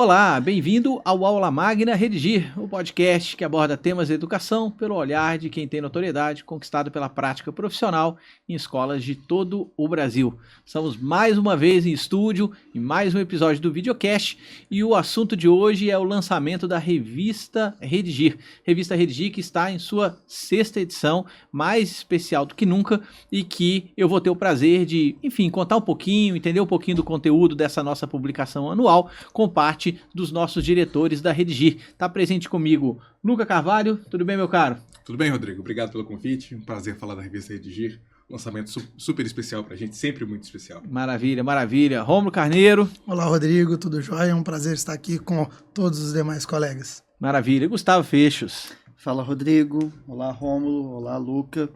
Olá, bem-vindo ao Aula Magna Redigir, o podcast que aborda temas de educação pelo olhar de quem tem notoriedade conquistado pela prática profissional em escolas de todo o Brasil. Estamos mais uma vez em estúdio, em mais um episódio do videocast, e o assunto de hoje é o lançamento da Revista Redigir. Revista Redigir que está em sua 6ª edição, mais especial do que nunca, e que eu vou ter o prazer de, enfim, contar um pouquinho, entender um pouquinho do conteúdo dessa nossa publicação anual, com parte dos nossos diretores da Redigir. Está presente comigo Luca Carvalho. Tudo bem, meu caro? Tudo bem, Rodrigo. Obrigado pelo convite. Um prazer falar da revista Redigir. Um lançamento super especial pra gente, sempre muito especial. Maravilha, maravilha. Rômulo Carneiro. Olá, Rodrigo. Tudo jóia? É um prazer estar aqui com todos os demais colegas. Maravilha. Gustavo Fechos. Fala, Rodrigo. Olá, Rômulo. Olá, Luca.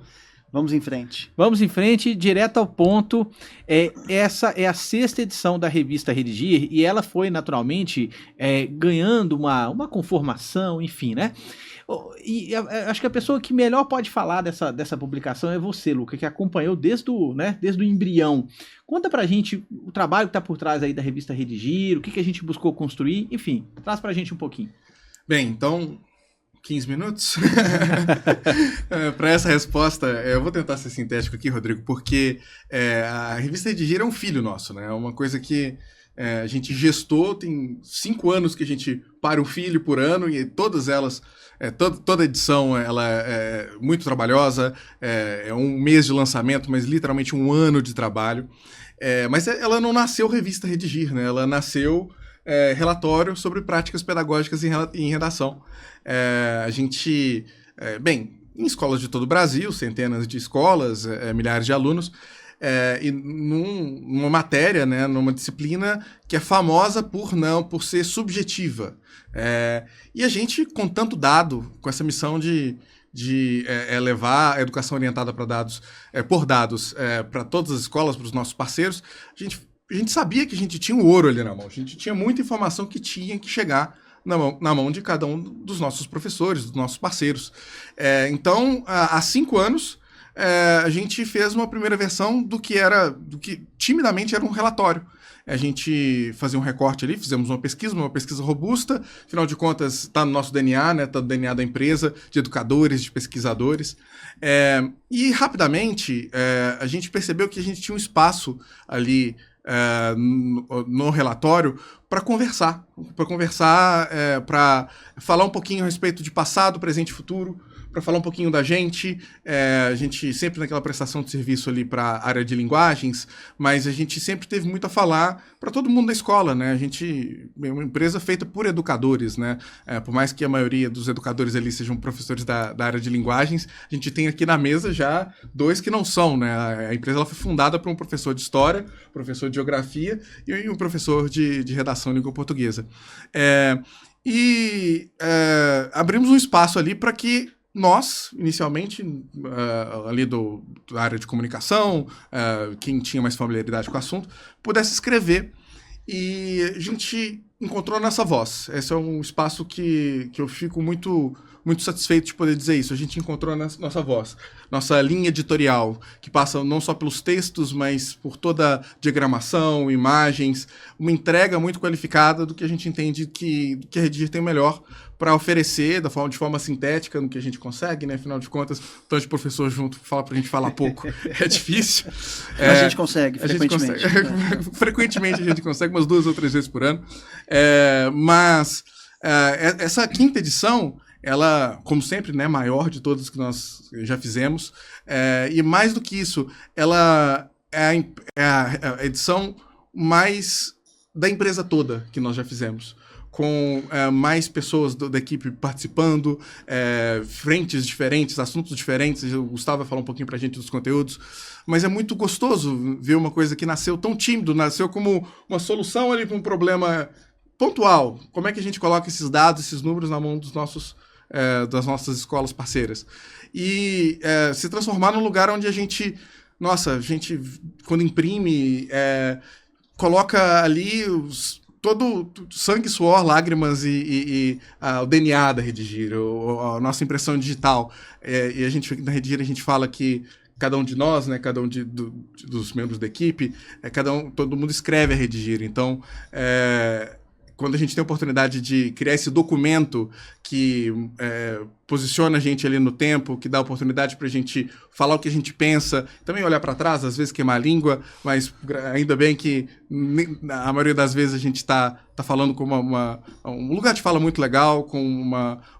Vamos em frente. Vamos em frente, direto ao ponto. Essa é a 6ª edição da revista Redigir e ela foi, naturalmente, ganhando uma conformação, enfim, né? E acho que a pessoa que melhor pode falar dessa publicação é você, Luca, que acompanhou desde o embrião. Conta pra gente o trabalho que tá por trás aí da revista Redigir, o que a gente buscou construir, enfim, traz pra gente um pouquinho. Bem, então... 15 minutos? Para essa resposta, eu vou tentar ser sintético aqui, Rodrigo, porque a revista Redigir é um filho nosso, né? É uma coisa que a gente gestou, tem 5 anos que a gente para um filho por ano, e todas elas, toda edição, ela é muito trabalhosa, é um mês de lançamento, mas literalmente um ano de trabalho. Mas ela não nasceu revista Redigir, né? Ela nasceu... relatório sobre práticas pedagógicas em redação. A gente, em escolas de todo o Brasil, centenas de escolas, milhares de alunos, e numa matéria, né, numa disciplina que é famosa por ser subjetiva. E a gente, com tanto dado, com essa missão de levar a educação orientada para dados, por dados, para todas as escolas, para os nossos parceiros, a gente sabia que a gente tinha um ouro ali na mão, a gente tinha muita informação que tinha que chegar na mão de cada um dos nossos professores, dos nossos parceiros. Então, há 5 anos, a gente fez uma primeira versão do que timidamente era um relatório. A gente fazia um recorte ali, fizemos uma pesquisa robusta, afinal de contas está no nosso DNA, né, está no DNA da empresa, de educadores, de pesquisadores. E rapidamente a gente percebeu que a gente tinha um espaço ali no relatório para conversar, para falar um pouquinho a respeito de passado, presente e futuro, para falar um pouquinho da gente. A gente sempre naquela prestação de serviço ali para a área de linguagens, mas a gente sempre teve muito a falar para todo mundo da escola, né? A gente é uma empresa feita por educadores, né? Por mais que a maioria dos educadores ali sejam professores da área de linguagens, a gente tem aqui na mesa já 2 que não são, né? A empresa ela foi fundada por um professor de história, professor de geografia e um professor de redação em língua portuguesa. Abrimos um espaço ali para que nós, inicialmente, ali da área de comunicação, quem tinha mais familiaridade com o assunto, pudesse escrever. E a gente encontrou a nossa voz. Esse é um espaço que eu fico muito satisfeito de poder dizer isso. A gente encontrou a nossa voz, nossa linha editorial, que passa não só pelos textos, mas por toda a diagramação, imagens, uma entrega muito qualificada do que a gente entende que a Redigir tem melhor para oferecer de forma sintética no que a gente consegue, né? Afinal de contas, tanto de professor junto fala pra gente falar pouco, é difícil. A gente consegue, frequentemente. Frequentemente a gente consegue, umas 2 ou 3 vezes por ano. Mas essa 5ª edição, ela, como sempre, né, maior de todas que nós já fizemos, e mais do que isso, ela é a edição mais da empresa toda que nós já fizemos, com mais pessoas da equipe participando, frentes diferentes, assuntos diferentes. O Gustavo vai falar um pouquinho pra gente dos conteúdos, mas é muito gostoso ver uma coisa que nasceu tão tímido, nasceu como uma solução ali para um problema pontual. Como é que a gente coloca esses dados, esses números na mão das nossas escolas parceiras? E se transformar num lugar onde a gente, quando imprime, coloca ali todo sangue, suor, lágrimas e o DNA da Redigir, a nossa impressão digital. E na Redigir a gente fala que cada um de nós, né, cada um dos membros da equipe, todo mundo escreve a Redigir. Então, quando a gente tem a oportunidade de criar esse documento que posiciona a gente ali no tempo, que dá oportunidade para a gente falar o que a gente pensa, também olhar para trás, às vezes queimar a língua, mas ainda bem que a maioria das vezes a gente está falando com um lugar de fala muito legal, com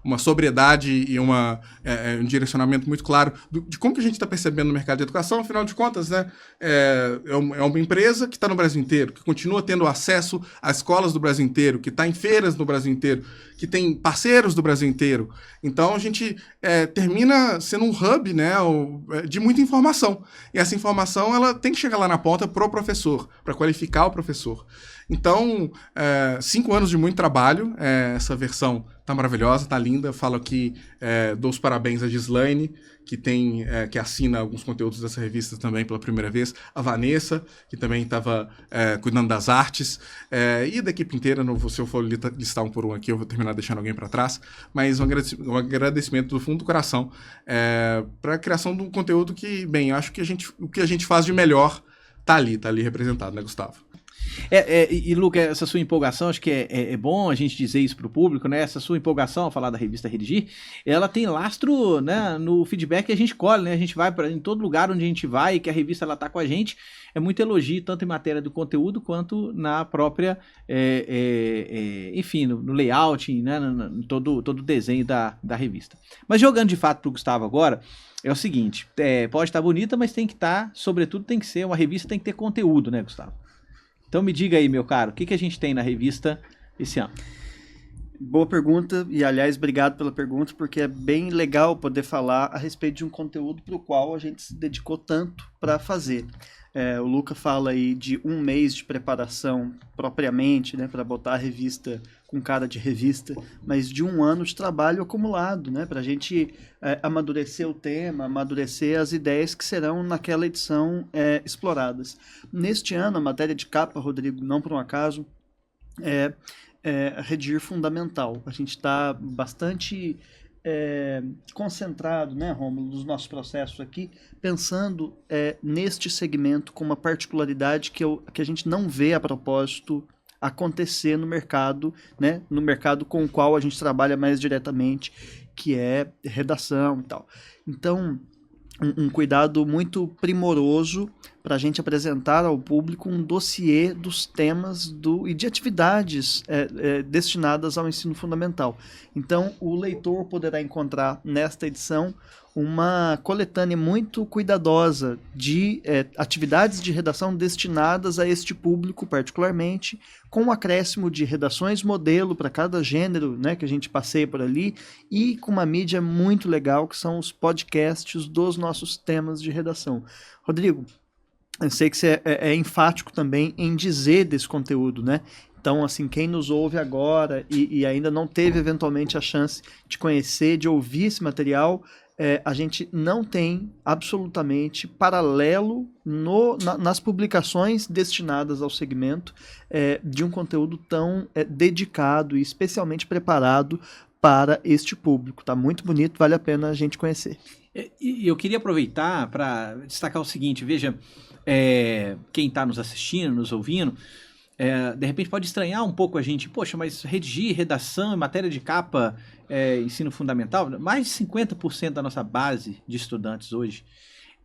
uma sobriedade e um direcionamento muito claro de como que a gente está percebendo no mercado de educação. Afinal de contas, né, é uma empresa que está no Brasil inteiro, que continua tendo acesso às escolas do Brasil inteiro, que está em feiras no Brasil inteiro, que tem parceiros do Brasil inteiro. Então a gente termina sendo um hub, né, de muita informação. E essa informação ela tem que chegar lá na ponta pro professor, para qualificar o professor. Então, 5 anos de muito trabalho, essa versão tá maravilhosa, tá linda. Falo aqui, dou os parabéns a Gislaine, que assina alguns conteúdos dessa revista também pela primeira vez, a Vanessa, que também estava cuidando das artes, e da equipe inteira. Se eu for listar um por um aqui, eu vou terminar deixando alguém para trás, mas um agradecimento do fundo do coração para a criação de um conteúdo que, bem, acho que o que a gente faz de melhor tá ali representado, né, Gustavo? E Luca, essa sua empolgação, acho que é bom a gente dizer isso para o público, né? Essa sua empolgação ao falar da revista Redigir, ela tem lastro, né, no feedback que a gente colhe, né? A gente vai em todo lugar onde a gente vai, que a revista ela tá com a gente, é muito elogio, tanto em matéria do conteúdo quanto na própria, enfim, no layout, né, no todo o desenho da revista. Mas jogando de fato para o Gustavo agora, é o seguinte, pode estar bonita, mas tem que estar, sobretudo tem que ser, uma revista tem que ter conteúdo, né, Gustavo? Então me diga aí, meu caro, o que a gente tem na revista esse ano? Boa pergunta, e aliás, obrigado pela pergunta, porque é bem legal poder falar a respeito de um conteúdo para o qual a gente se dedicou tanto para fazer. O Luca fala aí de 1 mês de preparação propriamente, né, para botar a revista com cara de revista, mas de 1 ano de trabalho acumulado, né, para a gente amadurecer o tema, amadurecer as ideias que serão naquela edição exploradas. Neste ano, a matéria de capa, Rodrigo, não por um acaso, é Redigir Fundamental. A gente está bastante concentrado, né, Rômulo, nos nossos processos aqui, pensando neste segmento com uma particularidade que a gente não vê a propósito acontecer no mercado, né, no mercado com o qual a gente trabalha mais diretamente, que é redação e tal. Então, um cuidado muito primoroso para a gente apresentar ao público um dossiê dos temas e de atividades destinadas ao ensino fundamental. Então, o leitor poderá encontrar nesta edição uma coletânea muito cuidadosa de atividades de redação destinadas a este público particularmente, com um acréscimo de redações modelo para cada gênero, né, que a gente passeia por ali, e com uma mídia muito legal, que são os podcasts dos nossos temas de redação. Rodrigo, eu sei que você é enfático também em dizer desse conteúdo, né? Então, assim, quem nos ouve agora e ainda não teve eventualmente a chance de conhecer, de ouvir esse material, a gente não tem absolutamente paralelo nas publicações destinadas ao segmento de um conteúdo tão dedicado e especialmente preparado para este público. Tá muito bonito, vale a pena a gente conhecer. E eu queria aproveitar para destacar o seguinte, veja, quem está nos assistindo, nos ouvindo, de repente pode estranhar um pouco a gente, poxa, mas redigir, redação, matéria de capa, ensino fundamental, mais de 50% da nossa base de estudantes hoje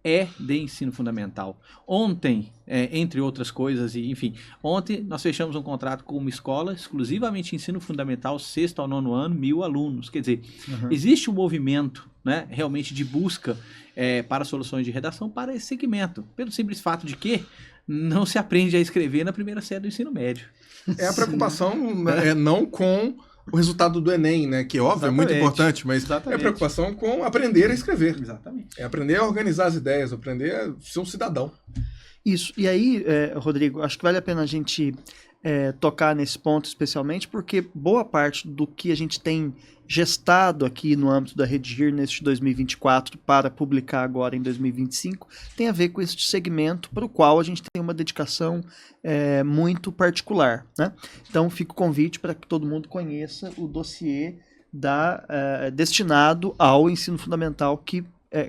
é de ensino fundamental. Ontem, entre outras coisas, ontem nós fechamos um contrato com uma escola exclusivamente ensino fundamental, 6º ao 9º ano, 1.000 alunos. Quer dizer, existe um movimento, né, realmente de busca para soluções de redação para esse segmento, pelo simples fato de que não se aprende a escrever na primeira série do ensino médio. A preocupação não com o resultado do Enem, né? Que, óbvio, é muito importante, mas é a preocupação com aprender a escrever. Exatamente. É aprender a organizar as ideias, aprender a ser um cidadão. Isso. E aí, Rodrigo, acho que vale a pena a gente tocar nesse ponto especialmente, porque boa parte do que a gente tem gestado aqui no âmbito da Redigir neste 2024 para publicar agora em 2025 tem a ver com este segmento para o qual a gente tem uma dedicação muito particular, né? Então fica o convite para que todo mundo conheça o dossiê destinado ao ensino fundamental que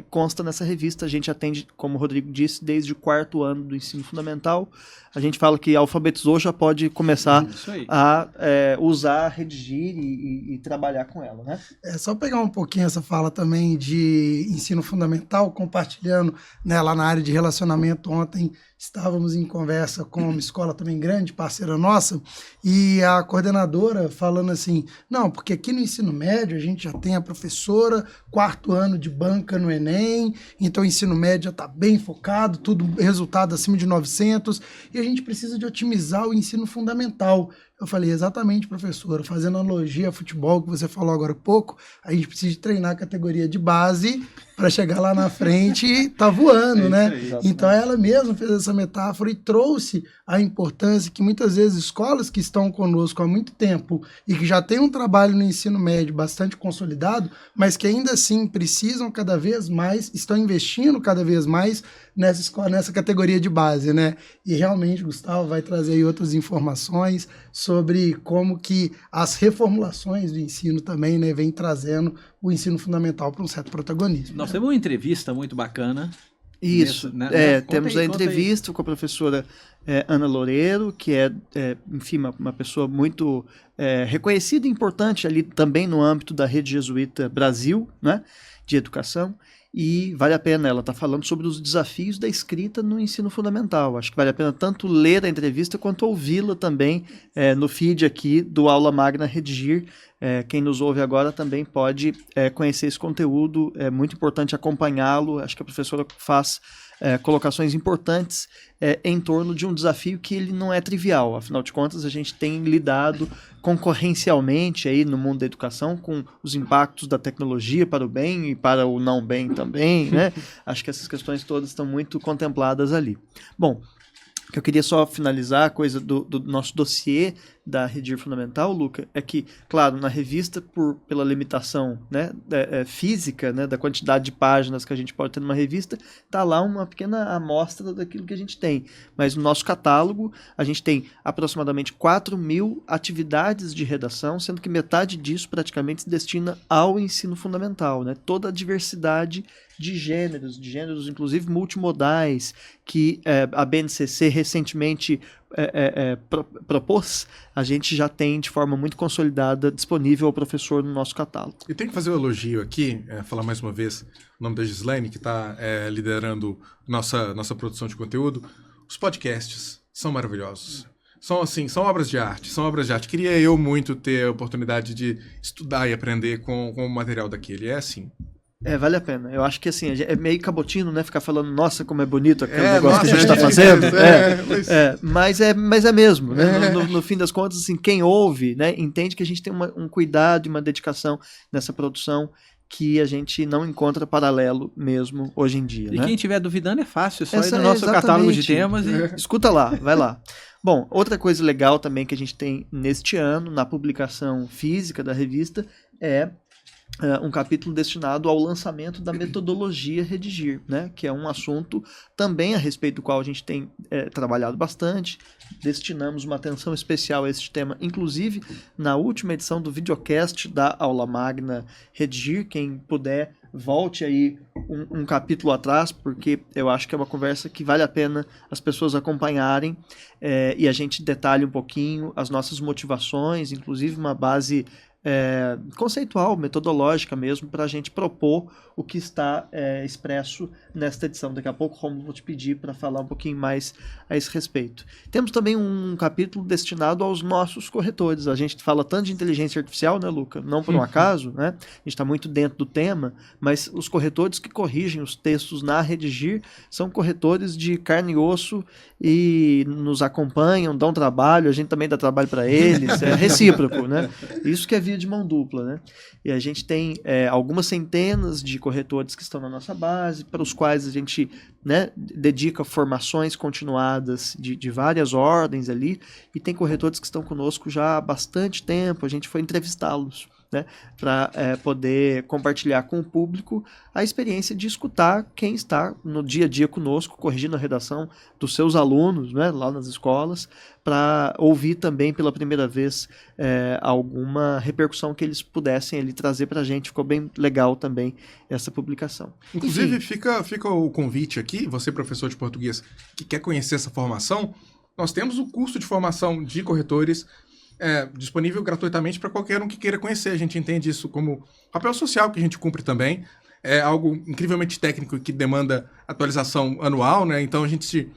consta nessa revista. A gente atende, como o Rodrigo disse, desde o 4º ano do ensino fundamental. A gente fala que alfabetizou, já pode começar a usar, redigir e trabalhar com ela, né? Só pegar um pouquinho essa fala também de ensino fundamental, compartilhando, né, lá na área de relacionamento. Ontem estávamos em conversa com uma escola também grande, parceira nossa, e a coordenadora falando assim, não, porque aqui no ensino médio a gente já tem a professora, 4º ano de banca no Enem, então o ensino médio já está bem focado, tudo resultado acima de 900, e a gente precisa de otimizar o ensino fundamental. Eu falei, exatamente, professora, fazendo analogia ao futebol que você falou agora há pouco, a gente precisa de treinar a categoria de base para chegar lá na frente e tá voando, né? Aí, então ela mesma fez essa metáfora e trouxe a importância que muitas vezes escolas que estão conosco há muito tempo e que já têm um trabalho no ensino médio bastante consolidado, mas que ainda assim precisam cada vez mais, estão investindo cada vez mais nessa escola, nessa categoria de base, né? E realmente, Gustavo vai trazer aí outras informações sobre como que as reformulações do ensino também, né, vem trazendo o ensino fundamental para um certo protagonismo. Nós temos uma entrevista muito bacana. Isso, temos a entrevista com a professora Ana Loureiro, que enfim, uma pessoa muito reconhecida e importante ali também no âmbito da Rede Jesuíta Brasil, né, de educação. E vale a pena, ela está falando sobre os desafios da escrita no ensino fundamental. Acho que vale a pena tanto ler a entrevista quanto ouvi-la também no feed aqui do Aula Magna Redigir. Quem nos ouve agora também pode conhecer esse conteúdo, é muito importante acompanhá-lo. Acho que a professora faz colocações importantes em torno de um desafio que ele não é trivial. Afinal de contas, a gente tem lidado concorrencialmente aí no mundo da educação com os impactos da tecnologia para o bem e para o não bem também, né? Acho que essas questões todas estão muito contempladas ali. Bom, que eu queria só finalizar a coisa do nosso dossiê da Redigir Fundamental, Luca, é que, claro, na revista, pela limitação, né, física, né, da quantidade de páginas que a gente pode ter numa revista, está lá uma pequena amostra daquilo que a gente tem. Mas no nosso catálogo, a gente tem aproximadamente 4.000 atividades de redação, sendo que metade disso praticamente se destina ao ensino fundamental, né? Toda a diversidade de gêneros inclusive multimodais, que a BNCC recentemente propôs, a gente já tem de forma muito consolidada disponível ao professor no nosso catálogo. E tem que fazer um elogio aqui, falar mais uma vez o nome da Gislaine, que está liderando nossa produção de conteúdo. Os podcasts são maravilhosos. São obras de arte, Queria eu muito ter a oportunidade de estudar e aprender com o material daquele. É assim. Vale a pena. Eu acho que assim, é meio cabotino, né? Ficar falando, nossa, como é bonito aquele negócio que a gente está fazendo. Mas é mesmo, né? No fim das contas, assim, quem ouve, né, entende que a gente tem um cuidado e uma dedicação nessa produção que a gente não encontra paralelo mesmo hoje em dia. E né? quem estiver duvidando é fácil, é só ir no nosso catálogo de temas e... Escuta lá, vai lá. Bom, outra coisa legal também que a gente tem neste ano, na publicação física da revista, é um capítulo destinado ao lançamento da metodologia Redigir, né? Que é um assunto também a respeito do qual a gente tem trabalhado bastante, destinamos uma atenção especial a este tema, inclusive na última edição do videocast da Aula Magna Redigir. Quem puder, volte aí um capítulo atrás, porque eu acho que é uma conversa que vale a pena as pessoas acompanharem, e a gente detalha um pouquinho as nossas motivações, inclusive uma base conceitual, metodológica mesmo, para a gente propor o que está expresso nesta edição. Daqui a pouco, Romulo, vou te pedir para falar um pouquinho mais a esse respeito. Temos também um capítulo destinado aos nossos corretores. A gente fala tanto de inteligência artificial, né, Luca? Não por um acaso, né? A gente está muito dentro do tema, mas os corretores que corrigem os textos na Redigir são corretores de carne e osso e nos acompanham, dão trabalho, a gente também dá trabalho para eles, é recíproco, né? Isso que é via de mão dupla, né? E a gente tem algumas centenas de corretores que estão na nossa base, para os quais a gente, né, dedica formações continuadas de várias ordens ali, e tem corretores que estão conosco já há bastante tempo, a gente foi entrevistá-los, né, para poder compartilhar com o público a experiência de escutar quem está no dia a dia conosco, corrigindo a redação dos seus alunos, né, lá nas escolas, para ouvir também pela primeira vez alguma repercussão que eles pudessem ali trazer para a gente. Ficou bem legal também essa publicação. Inclusive, fica o convite aqui, você professor de português que quer conhecer essa formação, nós temos o curso de formação de corretores disponível gratuitamente para qualquer um que queira conhecer. A gente entende isso como papel social que a gente cumpre também. É algo incrivelmente técnico que demanda atualização anual, né? Então a gente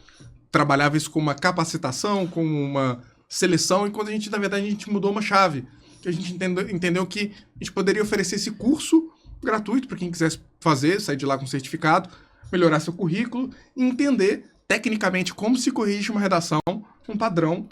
trabalhava isso com uma capacitação, com uma seleção, enquanto na verdade, a gente mudou uma chave. Que a gente entendeu que a gente poderia oferecer esse curso gratuito para quem quisesse fazer, sair de lá com certificado, melhorar seu currículo e entender tecnicamente como se corrige uma redação, um padrão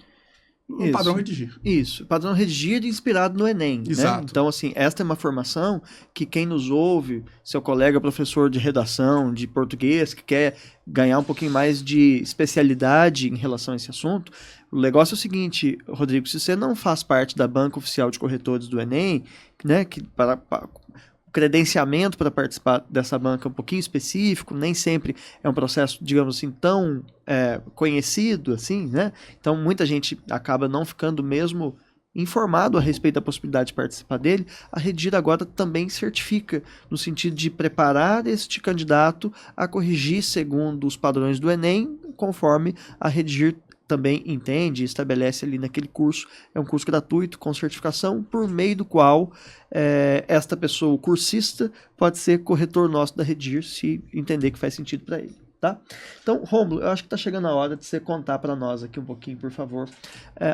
redigir. Isso, padrão redigir inspirado no Enem. Exato. Né? Então, assim, esta é uma formação que quem nos ouve, seu colega professor de redação, de português, que quer ganhar um pouquinho mais de especialidade em relação a esse assunto, o negócio é o seguinte, Rodrigo, se você não faz parte da banca oficial de corretores do Enem, né, que credenciamento para participar dessa banca é um pouquinho específico, nem sempre é um processo, digamos assim, tão conhecido assim, né? Então muita gente acaba não ficando mesmo informado a respeito da possibilidade de participar dele. A Redigir agora também certifica, no sentido de preparar este candidato a corrigir segundo os padrões do Enem, conforme a Redigir também entende e estabelece ali naquele curso. É um curso gratuito com certificação, por meio do qual esta pessoa, o cursista, pode ser corretor nosso da Redigir, se entender que faz sentido para ele. Tá? Então, Rômulo, eu acho que está chegando a hora de você contar para nós aqui um pouquinho, por favor,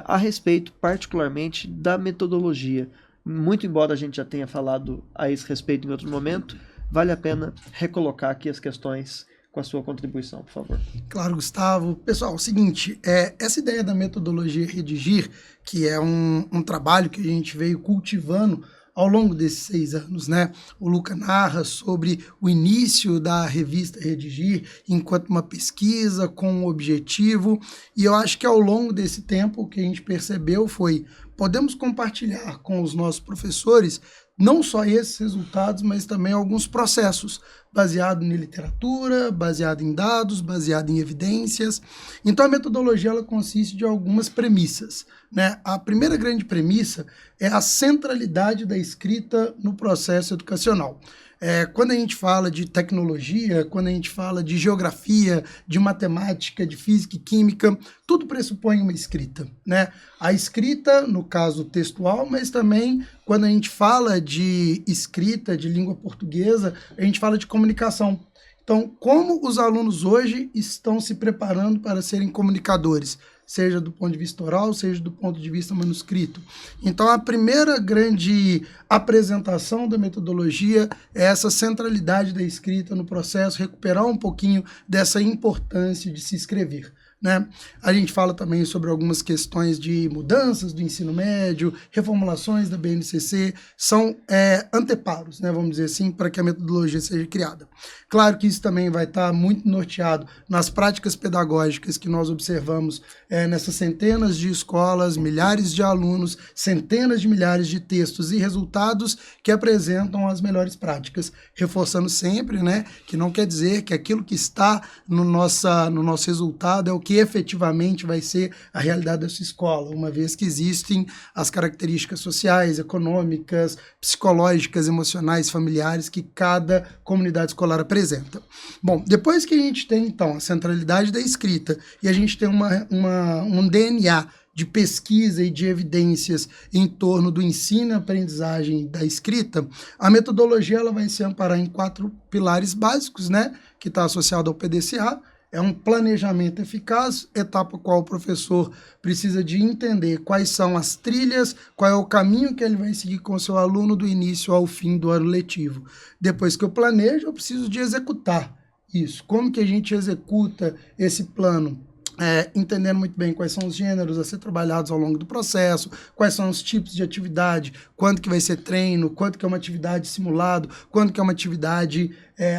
a respeito particularmente da metodologia. Muito embora a gente já tenha falado a esse respeito em outro momento, vale a pena recolocar aqui as questões com a sua contribuição, por favor. Claro, Gustavo. Pessoal, é o seguinte, essa ideia da metodologia Redigir, que é um trabalho que a gente veio cultivando ao longo desses 6 anos, né? O Luca narra sobre o início da revista Redigir enquanto uma pesquisa com um objetivo, e eu acho que ao longo desse tempo o que a gente percebeu foi, podemos compartilhar com os nossos professores não só esses resultados, mas também alguns processos baseados em literatura, baseado em dados, baseado em evidências. Então a metodologia ela consiste de algumas premissas, né? A primeira grande premissa é a centralidade da escrita no processo educacional. Quando a gente fala de tecnologia, quando a gente fala de geografia, de matemática, de física e química, tudo pressupõe uma escrita, né? A escrita, no caso textual, mas também quando a gente fala de escrita, de língua portuguesa, a gente fala de comunicação. Então, como os alunos hoje estão se preparando para serem comunicadores? Seja do ponto de vista oral, seja do ponto de vista manuscrito. Então, a primeira grande apresentação da metodologia é essa centralidade da escrita no processo, recuperar um pouquinho dessa importância de se escrever, né? A gente fala também sobre algumas questões de mudanças do ensino médio, reformulações da BNCC, são anteparos, né, vamos dizer assim, para que a metodologia seja criada. Claro que isso também vai estar muito norteado nas práticas pedagógicas que nós observamos nessas centenas de escolas, milhares de alunos, centenas de milhares de textos e resultados que apresentam as melhores práticas, reforçando sempre, né, que não quer dizer que aquilo que está no nosso resultado é o que efetivamente vai ser a realidade dessa escola, uma vez que existem as características sociais, econômicas, psicológicas, emocionais, familiares que cada comunidade escolar apresenta. Bom, depois que a gente tem, então, a centralidade da escrita e a gente tem um DNA de pesquisa e de evidências em torno do ensino e aprendizagem da escrita, a metodologia ela vai se amparar em 4 pilares básicos, né, que está associado ao PDCA. É um planejamento eficaz, etapa qual o professor precisa de entender quais são as trilhas, qual é o caminho que ele vai seguir com o seu aluno do início ao fim do ano letivo. Depois que eu planejo, eu preciso de executar isso. Como que a gente executa esse plano? entendendo muito bem quais são os gêneros a ser trabalhados ao longo do processo, quais são os tipos de atividade, quanto que vai ser treino, quanto que é uma atividade simulado, quanto que é uma atividade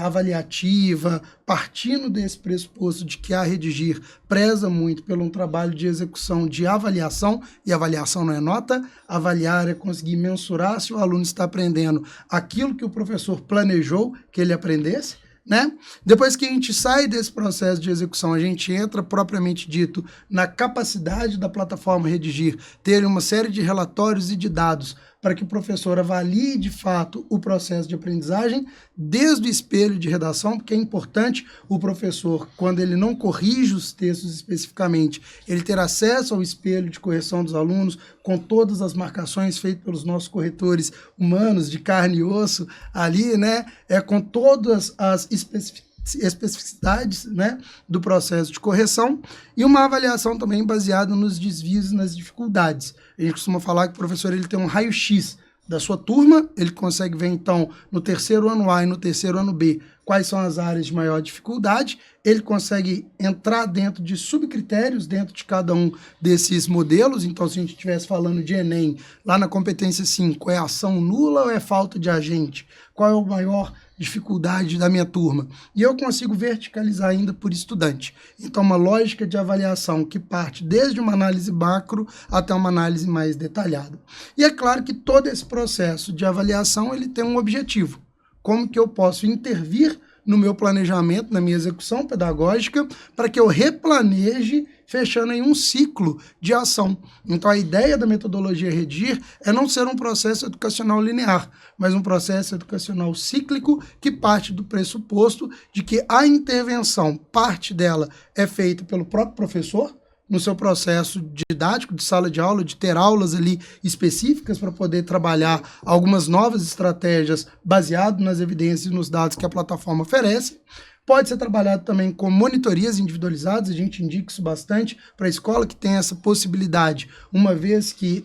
avaliativa, partindo desse pressuposto de que a Redigir preza muito pelo um trabalho de execução de avaliação, e avaliação não é nota, avaliar é conseguir mensurar se o aluno está aprendendo aquilo que o professor planejou que ele aprendesse, né? Depois que a gente sai desse processo de execução, a gente entra, propriamente dito, na capacidade da plataforma Redigir ter uma série de relatórios e de dados para que o professor avalie de fato o processo de aprendizagem desde o espelho de redação, porque é importante o professor, quando ele não corrige os textos especificamente, ele ter acesso ao espelho de correção dos alunos com todas as marcações feitas pelos nossos corretores humanos de carne e osso ali, né? Com todas as especificidades, né, do processo de correção, e uma avaliação também baseada nos desvios e nas dificuldades. A gente costuma falar que o professor ele tem um raio-x da sua turma, ele consegue ver então no terceiro ano A e no terceiro ano B quais são as áreas de maior dificuldade, ele consegue entrar dentro de subcritérios dentro de cada um desses modelos. Então, se a gente estivesse falando de Enem, lá na competência 5, é ação nula ou é falta de agente? Qual é o maior dificuldade da minha turma? E eu consigo verticalizar ainda por estudante. Então, uma lógica de avaliação que parte desde uma análise macro até uma análise mais detalhada. E é claro que todo esse processo de avaliação ele tem um objetivo. Como que eu posso intervir no meu planejamento, na minha execução pedagógica, para que eu replaneje, fechando em um ciclo de ação. Então, a ideia da metodologia Redigir é não ser um processo educacional linear, mas um processo educacional cíclico que parte do pressuposto de que a intervenção, parte dela é feita pelo próprio professor, no seu processo didático, de sala de aula, de ter aulas ali específicas para poder trabalhar algumas novas estratégias baseado nas evidências e nos dados que a plataforma oferece. Pode ser trabalhado também com monitorias individualizadas, a gente indica isso bastante para a escola que tem essa possibilidade, uma vez que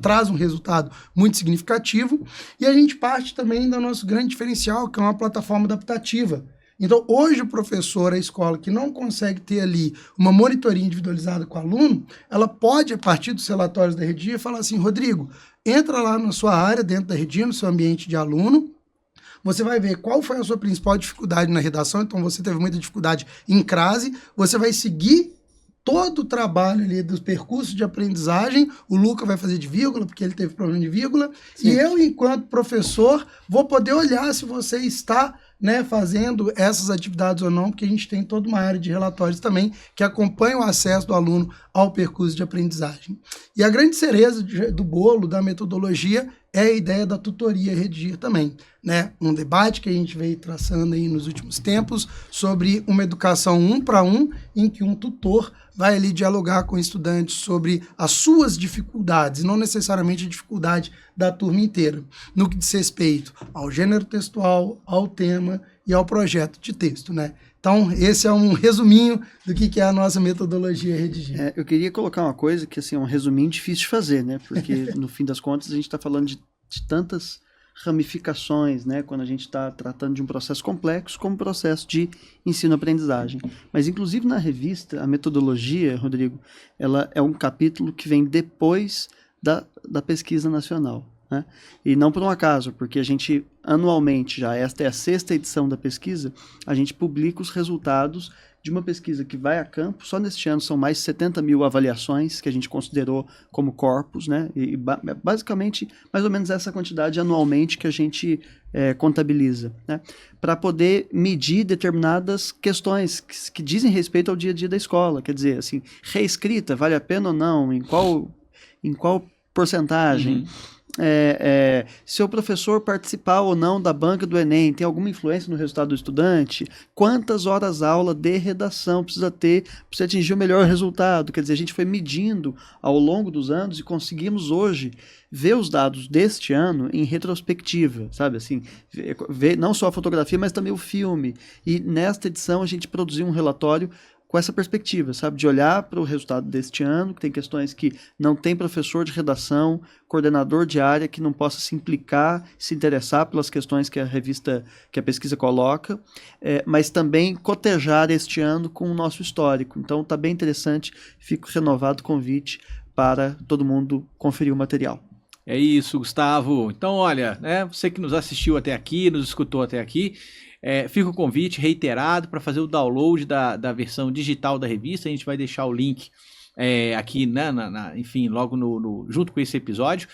traz um resultado muito significativo. E a gente parte também do nosso grande diferencial, que é uma plataforma adaptativa. Então, hoje o professor, a escola que não consegue ter ali uma monitoria individualizada com o aluno, ela pode, a partir dos relatórios da Redigir, falar assim: Rodrigo, entra lá na sua área, dentro da Redigir, no seu ambiente de aluno, você vai ver qual foi a sua principal dificuldade na redação. Então, você teve muita dificuldade em crase, você vai seguir todo o trabalho ali dos percursos de aprendizagem. O Luca vai fazer de vírgula, porque ele teve problema de vírgula. Sim. E eu, enquanto professor, vou poder olhar se você está, né, fazendo essas atividades ou não, porque a gente tem toda uma área de relatórios também que acompanha o acesso do aluno ao percurso de aprendizagem. E a grande cereja do bolo da metodologia é a ideia da tutoria Redigir também, né? Um debate que a gente veio traçando aí nos últimos tempos sobre uma educação 1-para-1, em que um tutor vai ali dialogar com estudantes sobre as suas dificuldades, não necessariamente a dificuldade da turma inteira, no que diz respeito ao gênero textual, ao tema e ao projeto de texto, né? Então, esse é um resuminho do que é a nossa metodologia Redigir. Eu queria colocar uma coisa que assim, é um resuminho difícil de fazer, né? Porque, no fim das contas, a gente está falando de tantas ramificações, né? Quando a gente está tratando de um processo complexo como processo de ensino-aprendizagem. Mas, inclusive, na revista, a metodologia, Rodrigo, ela é um capítulo que vem depois da pesquisa nacional. Né? E não por um acaso, porque a gente anualmente, já esta é a 6ª edição da pesquisa, a gente publica os resultados de uma pesquisa que vai a campo. Só neste ano são mais de 70 mil avaliações que a gente considerou como corpus, né? E basicamente mais ou menos essa quantidade anualmente que a gente contabiliza, né? Para poder medir determinadas questões que dizem respeito ao dia a dia da escola. Quer dizer, assim, reescrita, vale a pena ou não? Em qual porcentagem? Uhum. Se o professor participar ou não da banca do Enem tem alguma influência no resultado do estudante? Quantas horas aula de redação precisa ter para você atingir o melhor resultado? Quer dizer, a gente foi medindo ao longo dos anos e conseguimos hoje ver os dados deste ano em retrospectiva, sabe, assim, ver não só a fotografia, mas também o filme. E nesta edição a gente produziu um relatório com essa perspectiva, sabe? De olhar para o resultado deste ano, que tem questões que não tem professor de redação, coordenador de área que não possa se implicar, se interessar pelas questões que a pesquisa coloca, mas também cotejar este ano com o nosso histórico. Então está bem interessante, fica renovado o convite para todo mundo conferir o material. É isso, Gustavo. Então, olha, né, você que nos assistiu até aqui, nos escutou até aqui, fica o convite reiterado para fazer o download da versão digital da revista. A gente vai deixar o link aqui, né, enfim, logo junto com esse episódio.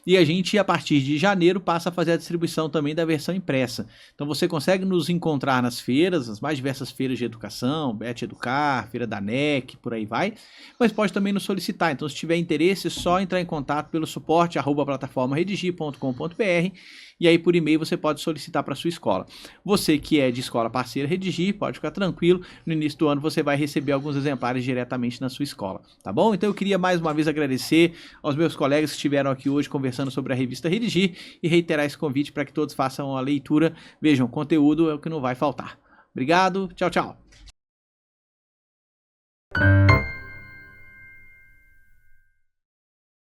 E a gente, a partir de janeiro, passa a fazer a distribuição também da versão impressa. Então você consegue nos encontrar nas feiras, as mais diversas feiras de educação, Bet Educar, Feira da NEC, por aí vai. Mas pode também nos solicitar. Então, se tiver interesse, é só entrar em contato pelo suporte@plataformaredigir.com.br e aí por e-mail você pode solicitar para sua escola. Você que é de escola parceira Redigir, pode ficar tranquilo. No início do ano você vai receber alguns exemplares diretamente na sua escola, tá bom? Então eu queria mais uma vez agradecer aos meus colegas que estiveram aqui hoje conversando sobre a revista Redigir e reiterar esse convite para que todos façam a leitura. Vejam, conteúdo é o que não vai faltar. Obrigado, tchau, tchau.